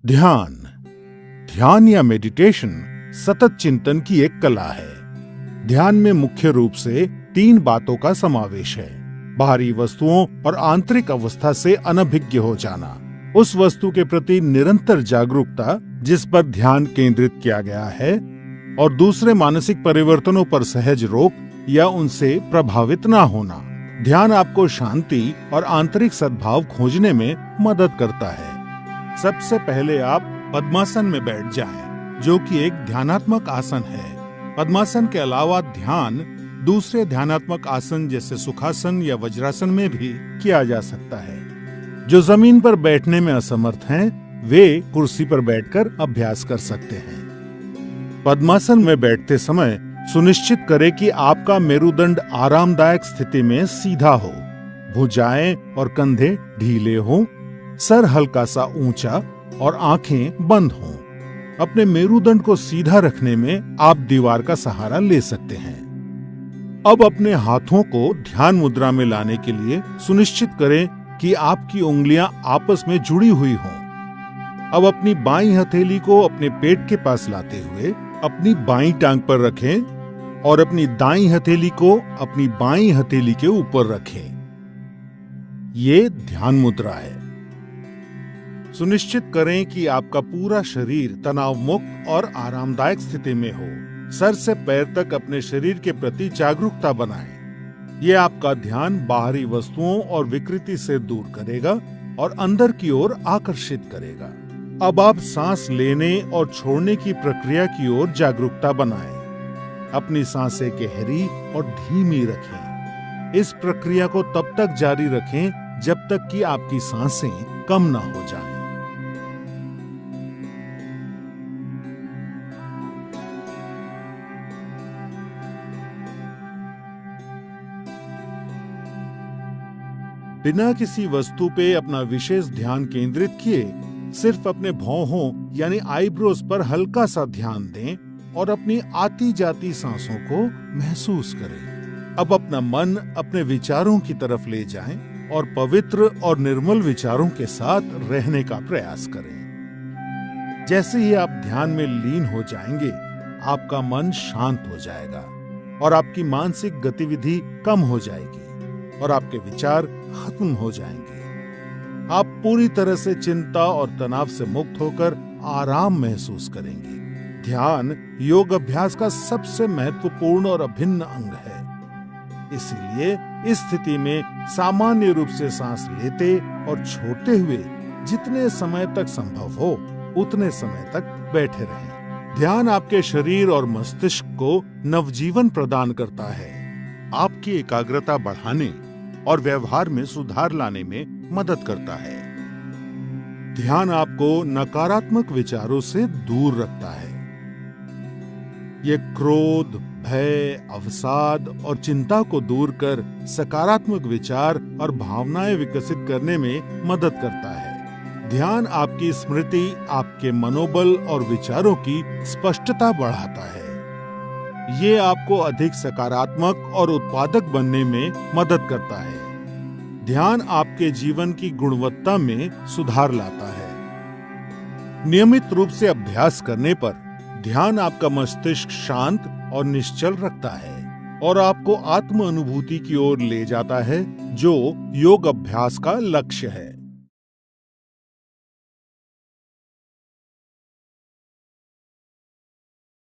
ध्यान ध्यान या मेडिटेशन सतत चिंतन की एक कला है। ध्यान में मुख्य रूप से 3 बातों का समावेश है। बाहरी वस्तुओं और आंतरिक अवस्था से अनभिज्ञ हो जाना, उस वस्तु के प्रति निरंतर जागरूकता जिस पर ध्यान केंद्रित किया गया है, और दूसरे मानसिक परिवर्तनों पर सहज रोक या उनसे प्रभावित ना होना। ध्यान आपको शांति और आंतरिक सद्भाव खोजने में मदद करता है। सबसे पहले आप पद्मासन में बैठ जाएं, जो कि एक ध्यानात्मक आसन है। पद्मासन के अलावा ध्यान दूसरे ध्यानात्मक आसन जैसे सुखासन या वज्रासन में भी किया जा सकता है। जो जमीन पर बैठने में असमर्थ हैं, वे कुर्सी पर बैठकर अभ्यास कर सकते हैं। पद्मासन में बैठते समय सुनिश्चित करें कि आपका मेरुदंड आरामदायक स्थिति में सीधा हो, भुजाएं और कंधे ढीले हों, सर हल्का सा ऊंचा और आंखें बंद हों। अपने मेरुदंड को सीधा रखने में आप दीवार का सहारा ले सकते हैं। अब अपने हाथों को ध्यान मुद्रा में लाने के लिए सुनिश्चित करें कि आपकी उंगलियां आपस में जुड़ी हुई हों। अब अपनी बाईं हथेली को अपने पेट के पास लाते हुए अपनी बाईं टांग पर रखें और अपनी दाईं हथेली को अपनी बाईं हथेली के ऊपर रखें। ये ध्यान मुद्रा है। सुनिश्चित करें कि आपका पूरा शरीर तनाव मुक्त और आरामदायक स्थिति में हो। सर से पैर तक अपने शरीर के प्रति जागरूकता बनाएं। ये आपका ध्यान बाहरी वस्तुओं और विकृति से दूर करेगा और अंदर की ओर आकर्षित करेगा। अब आप सांस लेने और छोड़ने की प्रक्रिया की ओर जागरूकता बनाएं। अपनी सांसें गहरी और धीमी रखें। इस प्रक्रिया को तब तक जारी रखें जब तक कि आपकी सांसें कम ना हो जाएं। बिना किसी वस्तु पे अपना विशेष ध्यान केंद्रित किए सिर्फ अपने भौहों यानी आईब्रोज पर हल्का सा ध्यान दें और अपनी आती जाती सांसों को महसूस करें। अब अपना मन अपने विचारों की तरफ ले जाएं और पवित्र और निर्मल विचारों के साथ रहने का प्रयास करें। जैसे ही आप ध्यान में लीन हो जाएंगे, आपका मन शांत हो जाएगा और आपकी मानसिक गतिविधि कम हो जाएगी और आपके विचार खत्म हो जाएंगे। आप पूरी तरह से चिंता और तनाव से मुक्त होकर आराम महसूस करेंगे। ध्यान योग अभ्यास का सबसे महत्वपूर्ण और अभिन्न अंग है। इसीलिए इस स्थिति में सामान्य रूप से सांस लेते और छोड़ते हुए जितने समय तक संभव हो उतने समय तक बैठे रहें। ध्यान आपके शरीर और मस्तिष्क को नवजीवन प्रदान करता है, आपकी एकाग्रता बढ़ाने और व्यवहार में सुधार लाने में मदद करता है। ध्यान आपको नकारात्मक विचारों से दूर रखता है। ये क्रोध, भय, अवसाद और चिंता को दूर कर सकारात्मक विचार और भावनाएं विकसित करने में मदद करता है। ध्यान आपकी स्मृति, आपके मनोबल और विचारों की स्पष्टता बढ़ाता है। ये आपको अधिक सकारात्मक और उत्पादक बनने में मदद करता है। ध्यान आपके जीवन की गुणवत्ता में सुधार लाता है। नियमित रूप से अभ्यास करने पर ध्यान आपका मस्तिष्क शांत और निश्चल रखता है और आपको आत्म अनुभूति की ओर ले जाता है, जो योग अभ्यास का लक्ष्य है।